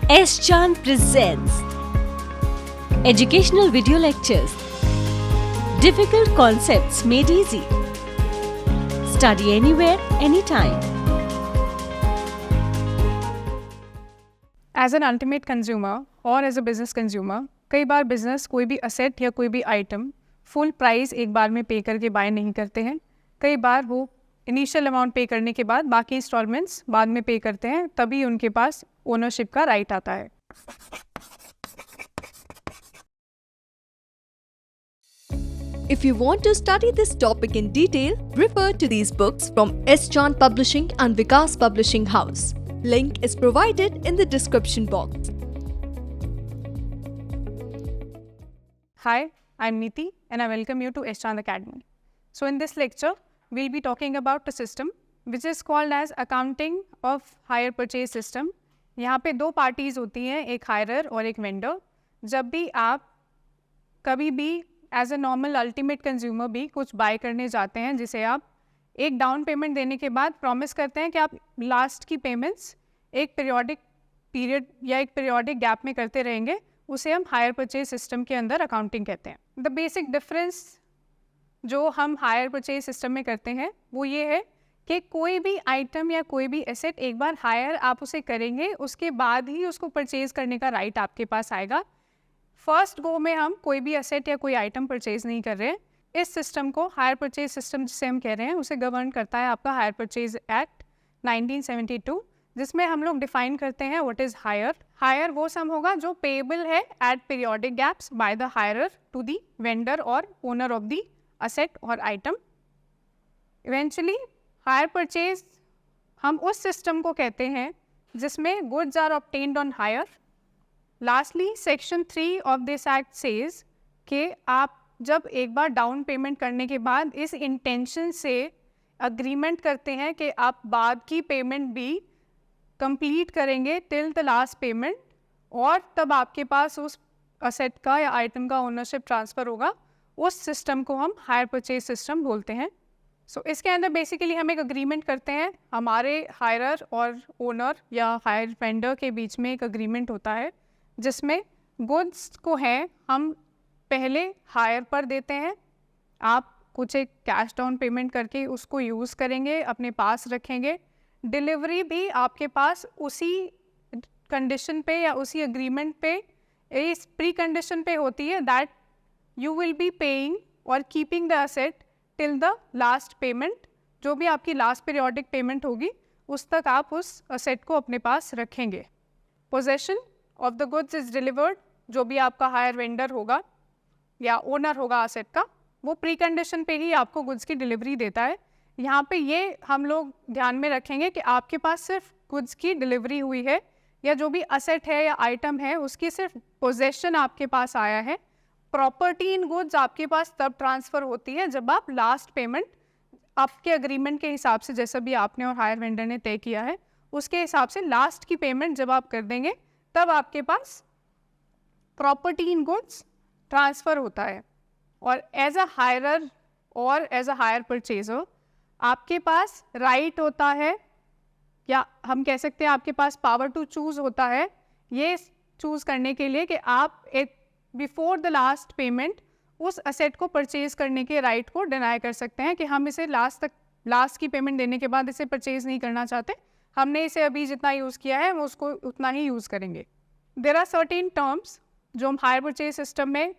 S. Chand presents Educational Video Lectures. Difficult concepts made easy. Study anywhere, anytime. As an ultimate consumer और as a business consumer कई बार business कोई भी asset या कोई भी आइटम फुल प्राइस एक बार में पे करके बाय नहीं करते हैं। कई बार वो इनिशियल अमाउंट पे करने के बाद बाकी इंस्टॉलमेंट्स बाद में पे करते हैं, तभी उनके पास ओनरशिप का राइट आता है। If you want to study this topic in detail, refer to these books from S. Chand Publishing and Vikas Publishing House. Link is provided in the description box. Hi, I'm Niti and I welcome you to S. Chand Academy. So in this lecture, we'll be talking about a system which is called as Accounting of Hire Purchase System. यहाँ पे दो parties होती हैं, एक हायरर और एक vendor. जब भी आप कभी भी as a normal ultimate consumer भी कुछ बाय करने जाते हैं, जिसे आप एक डाउन पेमेंट देने के बाद प्रॉमिस करते हैं कि आप लास्ट की पेमेंट्स एक पीरियोडिक पीरियड या एक पीरियोडिक गैप में करते रहेंगे, उसे हम हायर परचेज सिस्टम के अंदर अकाउंटिंग कहते हैं। द बेसिक डिफरेंस जो हम हायर परचेज सिस्टम में करते हैं वो ये है कि कोई भी आइटम या कोई भी एसेट एक बार हायर आप उसे करेंगे, उसके बाद ही उसको परचेज करने का राइट आपके पास आएगा। फर्स्ट गो में हम कोई भी एसेट या कोई आइटम परचेज नहीं कर रहे हैं। इस सिस्टम को हायर परचेज सिस्टम जिसे हम कह रहे हैं उसे गवर्न करता है आपका हायर परचेज एक्ट 1972, जिसमें हम लोग डिफाइन करते हैं व्हाट इज हायर। हायर वो सम होगा जो पेएबल है at periodic gaps by the hirer to the vendor और ओनर ऑफ द असेट और आइटम। इवेंचुअली हायर परचेज हम उस सिस्टम को कहते हैं जिसमें goods are obtained on hire. Lastly section 3 of this act says कि आप जब एक बार डाउन पेमेंट करने के बाद इस इंटेंशन से अग्रीमेंट करते हैं कि आप बाद की पेमेंट भी कंप्लीट करेंगे टिल द लास्ट पेमेंट, और तब आपके पास उस असेट का या आइटम का ओनरशिप ट्रांसफ़र होगा, उस सिस्टम को हम हायर परचेज सिस्टम बोलते हैं। सो इसके अंदर बेसिकली हम एक अग्रीमेंट करते हैं, हमारे हायरर और ओनर या हायर वेंडर के बीच में एक अग्रीमेंट होता है जिसमें गुड्स को है हम पहले हायर पर देते हैं, आप कुछ एक कैश डाउन पेमेंट करके उसको यूज़ करेंगे, अपने पास रखेंगे। डिलीवरी भी आपके पास उसी कंडीशन पे या उसी एग्रीमेंट पे, इस प्री कंडीशन पे होती है that you will be paying और keeping the asset till the last payment. जो भी आपकी लास्ट पीरियोडिक पेमेंट होगी उस तक आप उस असेट को अपने पास रखेंगे। Possession of the goods is delivered, जो भी आपका हायर वेंडर होगा या ओनर होगा असेट का, वो प्री कंडीशन पे ही आपको गुड्स की डिलीवरी देता है। यहाँ पे ये हम लोग ध्यान में रखेंगे कि आपके पास सिर्फ गुड्स की डिलीवरी हुई है या जो भी असेट है या आइटम है उसकी सिर्फ पोजेशन आपके पास आया है। प्रॉपर्टी इन गुड्स आपके पास तब ट्रांसफ़र होती है जब आप लास्ट पेमेंट आपके अग्रीमेंट के हिसाब से, जैसा भी आपने और हायर वेंडर ने तय किया है उसके हिसाब से लास्ट की पेमेंट जब आप कर देंगे तब आपके पास प्रॉपर्टी इन गुड्स ट्रांसफ़र होता है। और एज अ हायरर और एज अ हायर परचेजर आपके पास राइट होता है, या हम कह सकते हैं आपके पास पावर टू चूज़ होता है, ये चूज़ करने के लिए कि आप एक बिफोर द लास्ट पेमेंट उस असेट को परचेज करने के राइट को डिनाई कर सकते हैं कि हम इसे लास्ट की पेमेंट देने के बाद इसे परचेज नहीं करना चाहते, हमने इसे अभी जितना यूज़ किया है हम उसको उतना ही यूज़ करेंगे। देयर आर सर्टेन टर्म्स जो हम हायर परचेज सिस्टम में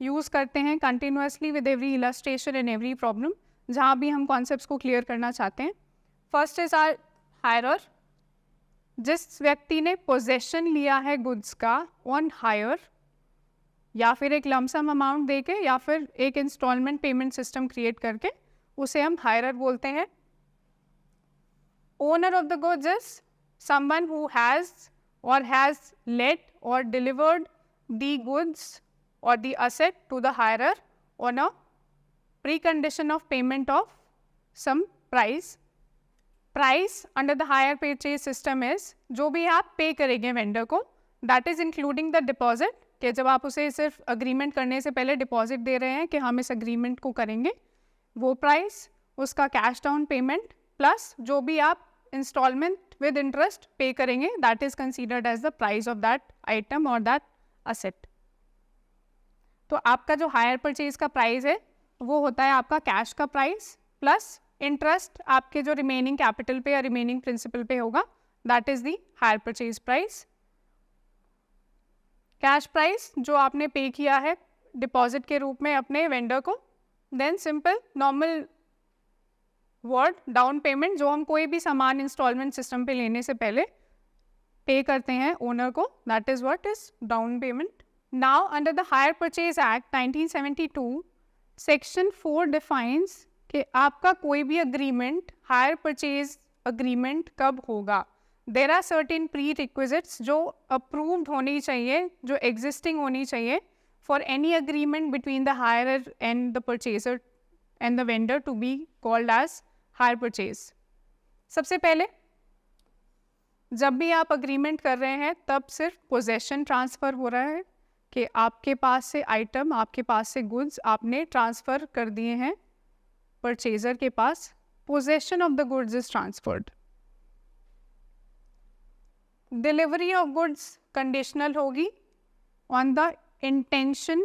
यूज़ करते हैं continuously with every illustration and every problem, जहाँ भी हम कॉन्सेप्ट्स को क्लियर करना चाहते हैं। फर्स्ट इज आर हायरर, जिस व्यक्ति ने पोजेशन लिया है गुड्स का ऑन हायर, या फिर एक लमसम अमाउंट दे के या फिर एक इंस्टॉलमेंट पेमेंट सिस्टम क्रिएट करके, उसे हम हायरर बोलते हैं। Owner of the goods is someone who has or has let or delivered the goods or the asset to the hirer on a precondition of payment of some price. Price under the hire purchase system is जो भी आप पे करेंगे vendor को, that is including the deposit, कि जब आप उसे सिर्फ अग्रीमेंट करने से पहले डिपॉजिट दे रहे हैं कि हम इस अग्रीमेंट को करेंगे, वो प्राइस, उसका कैश डाउन पेमेंट प्लस जो भी आप इंस्टॉलमेंट विद इंटरेस्ट पे करेंगे, that is considered as the price of that item और दैट असेट। तो आपका जो हायर परचेज का प्राइस है वो होता है आपका कैश का प्राइस प्लस इंटरेस्ट आपके जो रिमेनिंग कैपिटल पे या रिमेनिंग प्रिंसिपल पे होगा, that is the hire purchase price. Cash price जो आपने पे किया है डिपॉजिट के रूप में अपने वेंडर को, then simple normal word down payment जो हम कोई भी सामान इंस्टॉलमेंट सिस्टम पे लेने से पहले पे करते हैं ओनर को, that is what is down payment. Now under the hire purchase act 1972 section 4 defines कि आपका कोई भी अग्रीमेंट हायर परचेज अग्रीमेंट कब होगा। There are certain prerequisites जो अप्रूव्ड होनी चाहिए, जो एग्जिस्टिंग होनी चाहिए for any agreement between the hirer and the purchaser and the vendor to be called as hire purchase. सबसे पहले जब भी आप अग्रीमेंट कर रहे हैं तब सिर्फ पोजेशन ट्रांसफ़र हो रहा है कि आपके पास से आइटम, आपके पास से गुड्स आपने ट्रांसफ़र कर दिए हैं परचेजर के पास, possession of the goods is transferred. Delivery of goods conditional होगी on the intention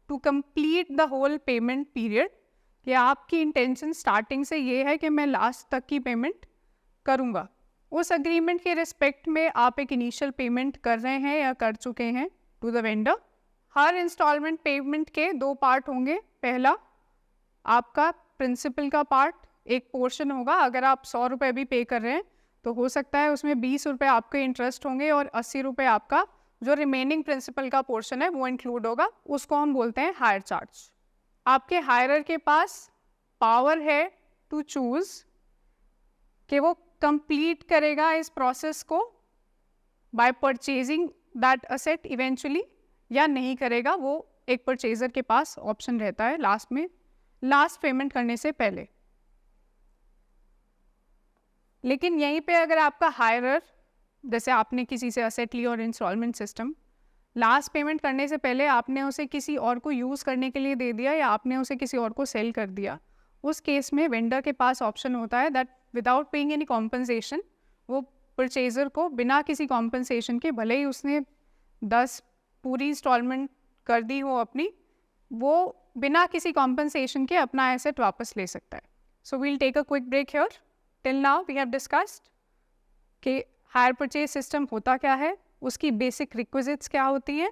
to complete the whole payment period, कि आपकी इंटेंशन स्टार्टिंग से ये है कि मैं लास्ट तक की पेमेंट करूँगा। उस अग्रीमेंट के रिस्पेक्ट में आप एक इनिशियल पेमेंट कर रहे हैं या कर चुके हैं टू द वेंडर। हर इंस्टॉलमेंट पेमेंट के 2 पार्ट होंगे। पहला आपका प्रिंसिपल का पार्ट, एक पोर्शन होगा। अगर आप 100 रुपये भी पे कर रहे हैं तो हो सकता है उसमें 20 रुपये आपके इंटरेस्ट होंगे और 80 रुपये आपका जो रिमेनिंग प्रिंसिपल का पोर्शन है वो इंक्लूड होगा। उसको हम बोलते हैं हायर चार्ज। आपके हायरर के पास पावर है टू चूज कि वो कंप्लीट करेगा इस प्रोसेस को bye purchasing that asset eventually या नहीं करेगा। वो एक परचेजर के पास ऑप्शन रहता है लास्ट में, लास्ट पेमेंट करने से पहले। लेकिन यहीं पे अगर आपका हायरर, जैसे आपने किसी से असेट ली और इंस्टॉलमेंट सिस्टम, लास्ट पेमेंट करने से पहले आपने उसे किसी और को यूज़ करने के लिए दे दिया या आपने उसे किसी और को सेल कर दिया, उस केस में वेंडर के पास ऑप्शन होता है that without paying any compensation वो परचेजर को बिना किसी कॉम्पनसेशन के, भले ही उसने 10 पूरी इंस्टॉलमेंट कर दी हो अपनी, वो बिना किसी कॉम्पनसेशन के अपना एसेट वापस ले सकता है। So we'll take a quick break here. Till now we have discussed कि हायर परचेज सिस्टम होता क्या है, उसकी बेसिक रिक्विजिट्स क्या होती है।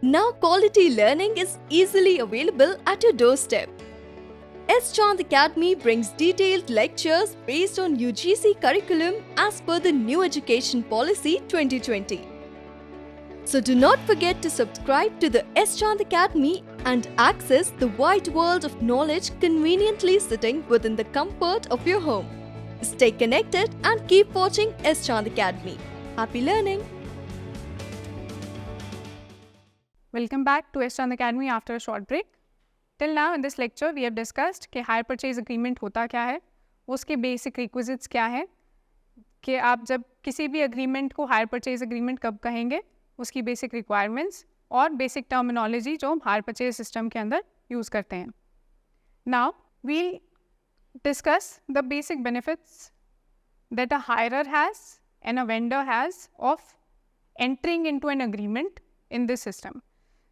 Now quality learning is easily available at your doorstep. S. Chand Academy brings detailed lectures based on UGC curriculum as per the New Education Policy 2020. So do not forget to subscribe to the S. Chand Academy and access the wide world of knowledge conveniently sitting within the comfort of your home. Stay connected and keep watching S. Chand Academy. Happy learning! Welcome back to S. Chand Academy after a short break. Till now in this lecture we have discussed कि hire purchase agreement होता क्या है, उसके basic requisites क्या है, कि आप जब किसी भी अग्रीमेंट को हायर परचेज अग्रीमेंट कब कहेंगे, उसकी बेसिक रिक्वायरमेंट्स और बेसिक टर्मिनोलॉजी जो हम हायर परचेज सिस्टम के अंदर यूज़ करते हैं। Now we'll discuss the basic benefits that a hirer has and a vendor has of entering into an agreement in this system.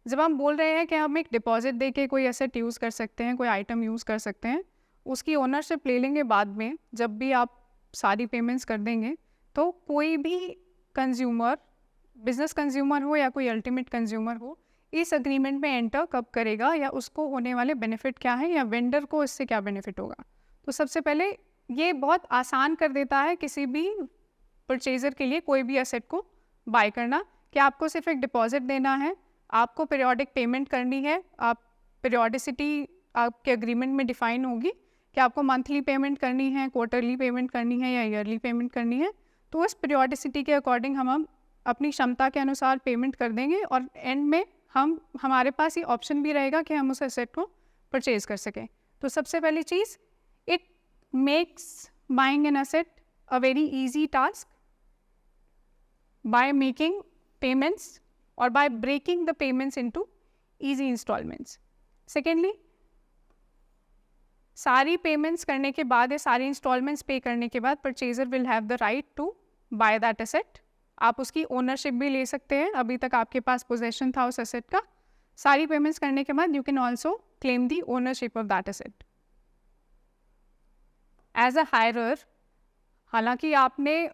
जब हम बोल रहे हैं कि हम एक डिपॉजिट दे के कोई एसेट यूज़ कर सकते हैं, कोई आइटम यूज़ कर सकते हैं, उसकी ओनरशिप ले लेंगे बाद में, जब भी आप सारी पेमेंट्स कर देंगे, तो कोई भी कंज्यूमर, बिजनेस कंज्यूमर हो या कोई अल्टीमेट कंज्यूमर हो, इस अग्रीमेंट में एंटर कब करेगा या उसको होने वाले बेनिफिट क्या है या वेंडर को इससे क्या बेनिफिट होगा। तो सबसे पहले ये बहुत आसान कर देता है किसी भी परचेज़र के लिए कोई भी एसेट को बाय करना, कि आपको सिर्फ एक डिपॉजिट देना है, आपको पीरियोडिक पेमेंट करनी है। आप पीरियोडिसिटी आपके अग्रीमेंट में डिफाइन होगी कि आपको मंथली पेमेंट करनी है, क्वार्टरली पेमेंट करनी है या ईयरली पेमेंट करनी है। तो उस पीरियोडिसिटी के अकॉर्डिंग हम अपनी क्षमता के अनुसार पेमेंट कर देंगे और एंड में हमारे पास ये ऑप्शन भी रहेगा कि हम उस एसेट को परचेज़ कर सकें। तो सबसे पहली चीज़, it makes buying an asset a very easy task by making payments or by breaking the payments into easy installments. Secondly, सारी पेमेंट्स करने के बाद या सारी इंस्टॉलमेंट्स पे करने के बाद purchaser will have the right to buy that asset. आप उसकी ओनरशिप भी ले सकते हैं, अभी तक आपके पास पोजेशन था उस एसेट का। सारी पेमेंट्स करने के बाद you can also claim the ownership of that asset. As a hirer, हालांकि आपने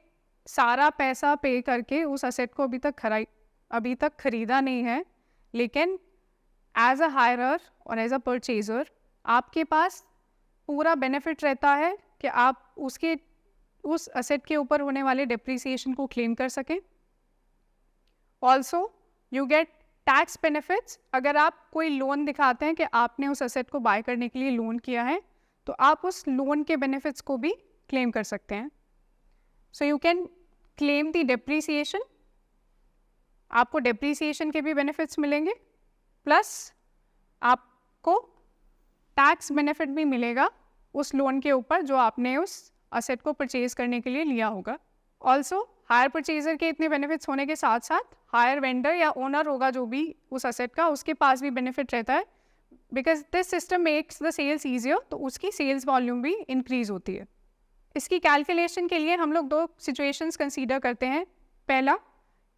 सारा पैसा पे करके उस एसेट को अभी तक खरीदा नहीं है, लेकिन एज अ हायरर और एज अ परचेजर आपके पास पूरा बेनिफिट रहता है कि आप उस एसेट के ऊपर होने वाले डिप्रिसिएशन को क्लेम कर सकें। Also you get tax benefits. अगर आप कोई लोन दिखाते हैं कि आपने उस एसेट को बाय करने के लिए लोन किया है, तो आप उस लोन के बेनिफिट्स को भी क्लेम कर सकते हैं। So you can claim the depreciation, आपको डिप्रिसिएशन के भी बेनिफिट्स मिलेंगे, प्लस आपको टैक्स बेनिफिट भी मिलेगा उस लोन के ऊपर जो आपने उस असेट को परचेज करने के लिए लिया होगा। ऑल्सो हायर परचेजर के इतने बेनिफिट्स होने के साथ साथ हायर वेंडर या ओनर होगा जो भी उस असेट का, उसके पास भी बेनिफिट रहता है, because this system makes the sales easier, तो उसकी सेल्स वॉल्यूम भी इंक्रीज होती है। इसकी कैलकुलेशन के लिए हम लोग 2 सिचुएशंस कंसीडर करते हैं। पहला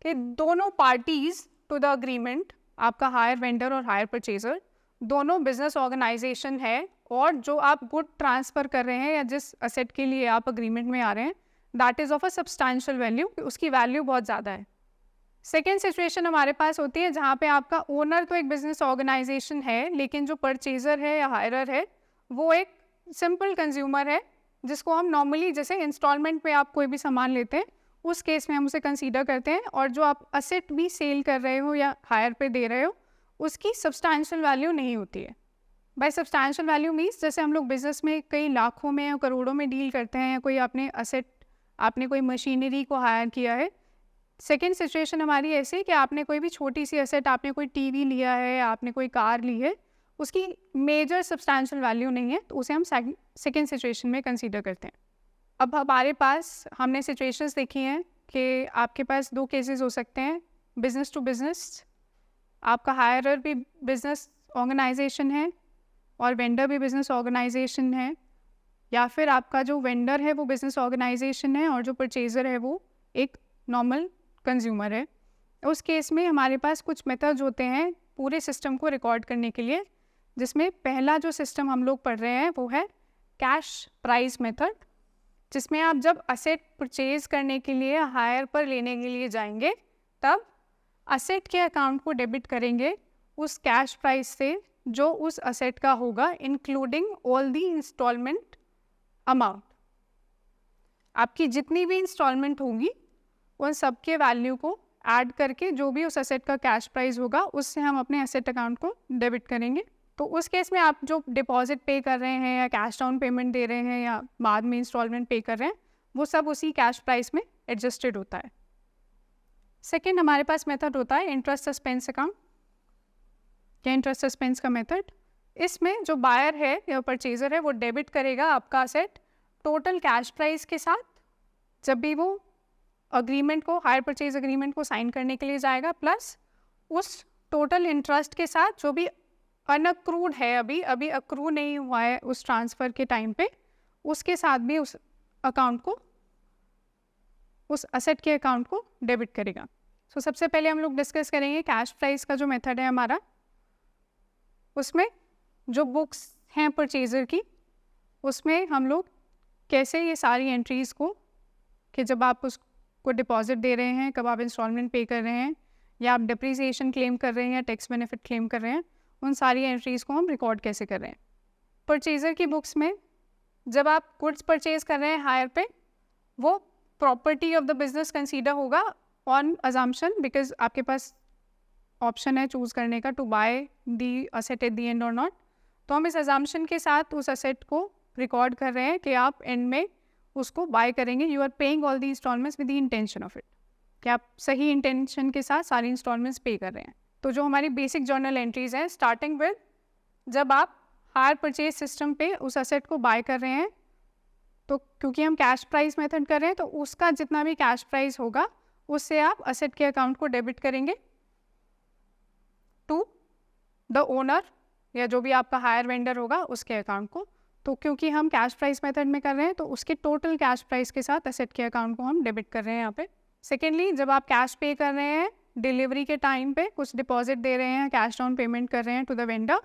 कि दोनों पार्टीज टू द अग्रीमेंट, आपका हायर वेंडर और हायर परचेजर, दोनों बिजनेस ऑर्गेनाइजेशन है, और जो आप गुड ट्रांसफ़र कर रहे हैं या जिस असेट के लिए आप अग्रीमेंट में आ रहे हैं, that is of a substantial value, उसकी वैल्यू बहुत ज़्यादा है। सेकेंड सिचुएशन हमारे पास होती है जहाँ पे आपका ओनर तो एक बिजनेस ऑर्गेनाइजेशन है, लेकिन जो परचेजर है या हायरर है वो एक सिंपल कंज्यूमर है, जिसको हम नॉर्मली जैसे इंस्टॉलमेंट पे आप कोई भी सामान लेते हैं उस केस में हम उसे कंसीडर करते हैं, और जो आप असेट भी सेल कर रहे हो या हायर पे दे रहे हो उसकी सब्सटैंशियल वैल्यू नहीं होती है। बाय सब्सटैंशियल वैल्यू मीन्स जैसे हम लोग बिजनेस में कई लाखों में या करोड़ों में डील करते हैं, या कोई आपने कोई मशीनरी को हायर किया है। सेकेंड सिचुएशन हमारी ऐसी कि आपने कोई भी छोटी सी एसेट, आपने कोई टीवी लिया है या आपने कोई कार ली है, उसकी मेजर सब्सटैंशियल वैल्यू नहीं है, तो उसे हम सेकेंड सिचुएशन में कंसीडर करते हैं। अब हमारे पास हमने सिचुएशंस देखी हैं कि आपके पास 2 केसेस हो सकते हैं। बिजनेस टू बिजनेस, आपका हायरर भी बिजनेस ऑर्गेनाइजेशन है और वेंडर भी बिजनेस ऑर्गेनाइजेशन है, या फिर आपका जो वेंडर है वो बिजनेस ऑर्गेनाइजेशन है और जो परचेजर है वो एक नॉर्मल कंज्यूमर है। उस केस में हमारे पास कुछ मेथड्स होते हैं पूरे सिस्टम को रिकॉर्ड करने के लिए, जिसमें पहला जो सिस्टम हम लोग पढ़ रहे हैं वो है कैश प्राइस मेथड, जिसमें आप जब असेट परचेज करने के लिए हायर पर लेने के लिए जाएंगे तब असेट के अकाउंट को डेबिट करेंगे उस कैश प्राइस से जो उस असेट का होगा, including all the instalment amount. आपकी जितनी भी इंस्टॉलमेंट होंगी उन सब के वैल्यू को ऐड करके जो भी उस असेट का कैश प्राइस होगा उससे हम अपने असेट अकाउंट को डेबिट करेंगे। तो उस केस में आप जो डिपॉजिट पे कर रहे हैं या कैश डाउन पेमेंट दे रहे हैं या बाद में इंस्टॉलमेंट पे कर रहे हैं, वो सब उसी कैश प्राइस में एडजस्टेड होता है। सेकेंड हमारे पास मेथड होता है इंटरेस्ट सस्पेंस अकाउंट या इंटरेस्ट सस्पेंस का मेथड। इसमें जो बायर है या परचेजर है वो डेबिट करेगा आपका असेट टोटल कैश प्राइस के साथ जब भी वो अग्रीमेंट को, हायर परचेज अग्रीमेंट को साइन करने के लिए जाएगा, प्लस उस टोटल इंटरेस्ट के साथ जो भी अनअक्रूड है, अभी अक्रू नहीं हुआ है उस ट्रांसफ़र के टाइम पे, उसके साथ भी उस अकाउंट को, उस असेट के अकाउंट को डेबिट करेगा। सो सबसे पहले हम लोग डिस्कस करेंगे कैश प्राइस का जो मेथड है हमारा। उसमें जो बुक्स हैं परचेज़र की, उसमें हम लोग कैसे ये सारी एंट्रीज़ को, कि जब आप उसको डिपॉजिट दे रहे हैं, कब आप इंस्टॉलमेंट पे कर रहे हैं, या आप डिप्रिसिएशन क्लेम कर रहे हैं या टैक्स बेनिफिट क्लेम कर रहे हैं, उन सारी एंट्रीज़ को हम रिकॉर्ड कैसे कर रहे हैं। परचेज़र की बुक्स में जब आप गुड्स परचेज कर रहे हैं हायर पे, वो property of the business consider होगा ऑन अजम्पशन, बिकॉज आपके पास ऑप्शन है चूज़ करने का to buy the asset at the end और नॉट। तो हम इस अजम्पशन के साथ उस असेट को रिकॉर्ड कर रहे हैं कि आप एंड में उसको बाय करेंगे। You are paying all the instalments with the intention of it, कि आप सही इंटेंशन के साथ सारी इंस्टॉलमेंट्स पे कर रहे हैं। तो जो हमारी बेसिक जर्नल एंट्रीज हैं, स्टार्टिंग विद जब आप हायर परचेज सिस्टम पे उस असेट को बाय कर रहे हैं, तो क्योंकि हम कैश प्राइस मेथड कर रहे हैं तो उसका जितना भी कैश प्राइस होगा उससे आप असेट के अकाउंट को डेबिट करेंगे टू द ओनर, या जो भी आपका हायर वेंडर होगा उसके अकाउंट को। तो क्योंकि हम कैश प्राइस मेथड में कर रहे हैं तो उसके टोटल कैश प्राइस के साथ एसेट के अकाउंट को हम डेबिट कर रहे हैं यहाँ पे। सेकेंडली, जब आप कैश पे कर रहे हैं डिलीवरी के टाइम पे, कुछ डिपॉजिट दे रहे हैं, कैश डाउन पेमेंट कर रहे हैं to the vendor,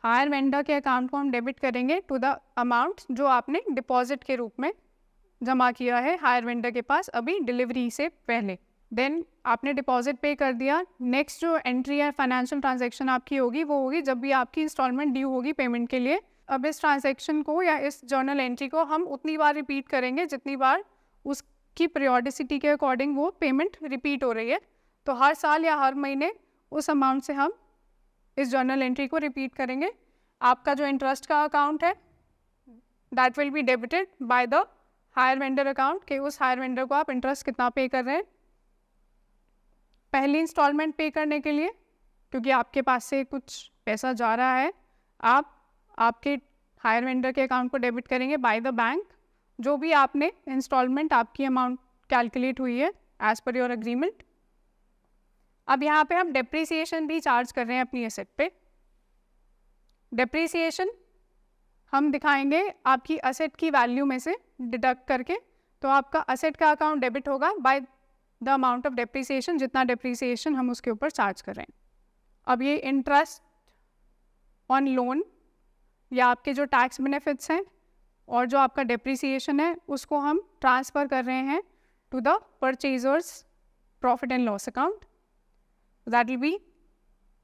hire vendor के अकाउंट को हम डेबिट करेंगे टू द अमाउंट जो आपने डिपॉजिट के रूप में जमा किया है हायर वेंडर के पास अभी डिलीवरी से पहले। देन आपने डिपॉजिट पे कर दिया। नेक्स्ट जो एंट्री है फाइनेंशियल ट्रांजैक्शन आपकी होगी वो होगी जब भी आपकी इंस्टॉलमेंट ड्यू होगी पेमेंट के लिए। अब इस ट्रांजैक्शन को या इस जर्नल एंट्री को हम उतनी बार रिपीट करेंगे जितनी बार उसकी पीरियोडिसिटी के अकॉर्डिंग वो पेमेंट रिपीट हो रही है। तो हर साल या हर महीने उस अमाउंट से हम इस जर्नल एंट्री को रिपीट करेंगे। आपका जो इंटरेस्ट का अकाउंट है that will be debited by the higher vendor account कि उस हायर वेंडर को आप इंटरेस्ट कितना पे कर रहे हैं। पहली इंस्टॉलमेंट पे करने के लिए क्योंकि आपके पास से कुछ पैसा जा रहा है, आप आपके हायर वेंडर के अकाउंट को डेबिट करेंगे बाय द बैंक। जो भी आपने इंस्टॉलमेंट आपकी अमाउंट कैलकुलेट हुई है एज पर योर एग्रीमेंट। अब यहाँ पे हम डेप्रिसिएशन भी चार्ज कर रहे हैं अपनी एसेट पे। डेप्रिसिएशन हम दिखाएंगे आपकी एसेट की वैल्यू में से डिडक्ट करके, तो आपका एसेट का अकाउंट डेबिट होगा by the amount of depreciation, जितना डेप्रिसिएशन हम उसके ऊपर चार्ज कर रहे हैं। अब ये इंटरेस्ट ऑन लोन या आपके जो टैक्स बेनिफिट्स हैं और जो आपका डेप्रिसिएशन है उसको हम ट्रांसफ़र कर रहे हैं to the purchaser's profit and loss account. That will be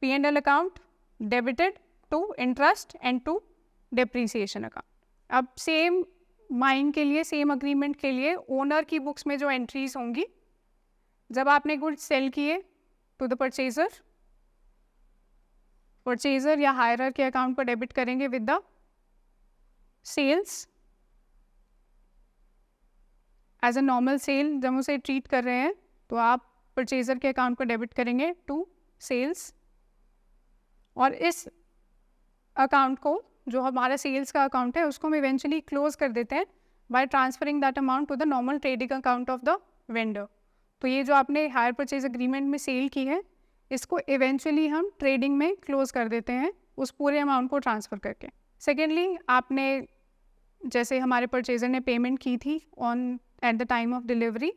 P&L account debited to interest and to depreciation account. अब सेम माइन के लिए, सेम अग्रीमेंट के लिए ओनर की बुक्स में जो एंट्रीज होंगी, जब आपने गुड्स सेल किए टू द परचेजर या हायरर के अकाउंट को डेबिट करेंगे with the sales as a normal sale. जब उसे ट्रीट कर रहे हैं तो आप परचेजर के अकाउंट को डेबिट करेंगे टू सेल्स, और इस अकाउंट को जो हमारा सेल्स का अकाउंट है उसको हम इवेंचुअली क्लोज कर देते हैं by transferring that amount to the normal trading account of the vendor. तो ये जो आपने हायर परचेज एग्रीमेंट में सेल की है इसको इवेंचुअली हम ट्रेडिंग में क्लोज कर देते हैं उस पूरे अमाउंट को ट्रांसफ़र करके। सेकेंडली, आपने जैसे हमारे परचेजर ने पेमेंट की थी on at the time of delivery,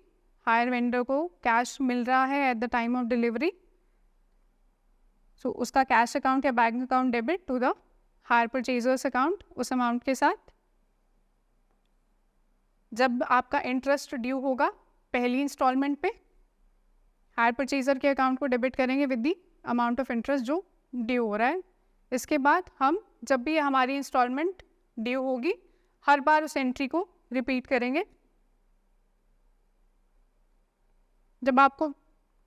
hire vendor को कैश मिल रहा है at the time of delivery, so उसका कैश अकाउंट या bank account debit to the hire purchaser's account उस अमाउंट के साथ। जब आपका इंटरेस्ट ड्यू होगा पहली इंस्टॉलमेंट पे, हायर परचेजर के अकाउंट को डेबिट करेंगे with the amount of interest जो ड्यू हो रहा है। इसके बाद हम जब भी हमारी इंस्टॉलमेंट ड्यू होगी हर बार उस एंट्री को रिपीट करेंगे। जब आपको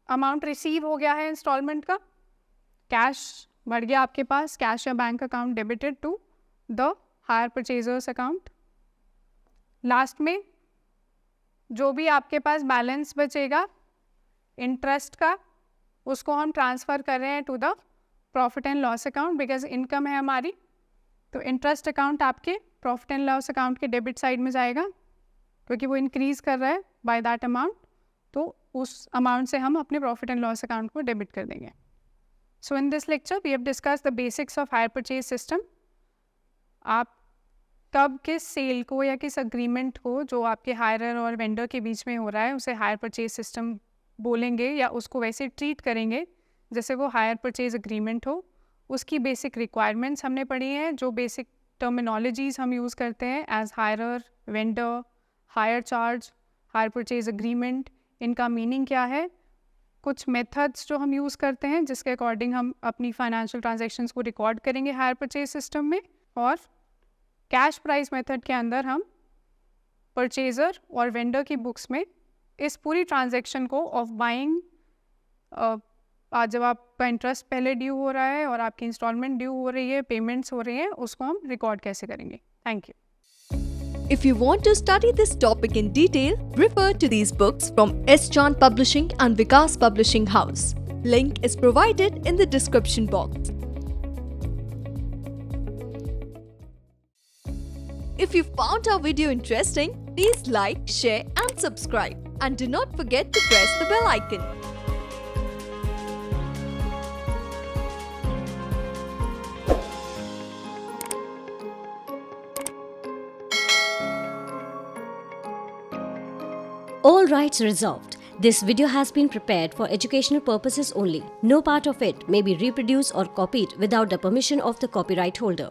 अमाउंट रिसीव हो गया है इंस्टॉलमेंट का, कैश बढ़ गया आपके पास, कैश या bank account debited to the hire purchaser's account. Last में जो भी आपके पास बैलेंस बचेगा इंटरेस्ट का उसको हम ट्रांसफ़र कर रहे हैं to the profit and loss account, because income है हमारी। तो इंटरेस्ट अकाउंट आपके प्रॉफिट एंड लॉस अकाउंट के डेबिट साइड में जाएगा क्योंकि वो इंक्रीज़ कर रहा है बाय दैट अमाउंट, तो उस अमाउंट से हम अपने प्रॉफिट एंड लॉस अकाउंट को डेबिट कर देंगे। So in this lecture we have discuss the basics of hire purchase system. आप कब किस सेल को या किस अग्रीमेंट को जो आपके हायरर और वेंडर के बीच में हो रहा है उसे हायर परचेज सिस्टम बोलेंगे या उसको वैसे ट्रीट करेंगे जैसे वो हायर परचेज एग्रीमेंट हो। उसकी बेसिक रिक्वायरमेंट्स हमने पढ़ी हैं, जो बेसिक टर्मिनोलॉजीज़ हम यूज़ करते हैं as hirer, vendor, hire charge, hire purchase agreement, इनका मीनिंग क्या है, कुछ मेथड्स जो हम यूज़ करते हैं जिसके अकॉर्डिंग हम अपनी फाइनेंशियल ट्रांजैक्शंस को रिकॉर्ड करेंगे हायर परचेज सिस्टम में, और कैश प्राइस मेथड के अंदर हम परचेज़र और वेंडर की बुक्स में इस पूरी ट्रांजैक्शन को ऑफ बाइंग, आज जब आपका इंटरेस्ट पहले ड्यू हो रहा है और आपकी इंस्टॉलमेंट ड्यू हो रही है, पेमेंट्स हो रही हैं, उसको हम रिकॉर्ड कैसे करेंगे। Thank you. If you want to study this topic in detail, refer to these books from S. Chand Publishing and Vikas Publishing House. Link is provided in the description box. If you found our video interesting, please like, share and subscribe. And do not forget to press the bell icon. All rights reserved. This video has been prepared for educational purposes only. No part of it may be reproduced or copied without the permission of the copyright holder.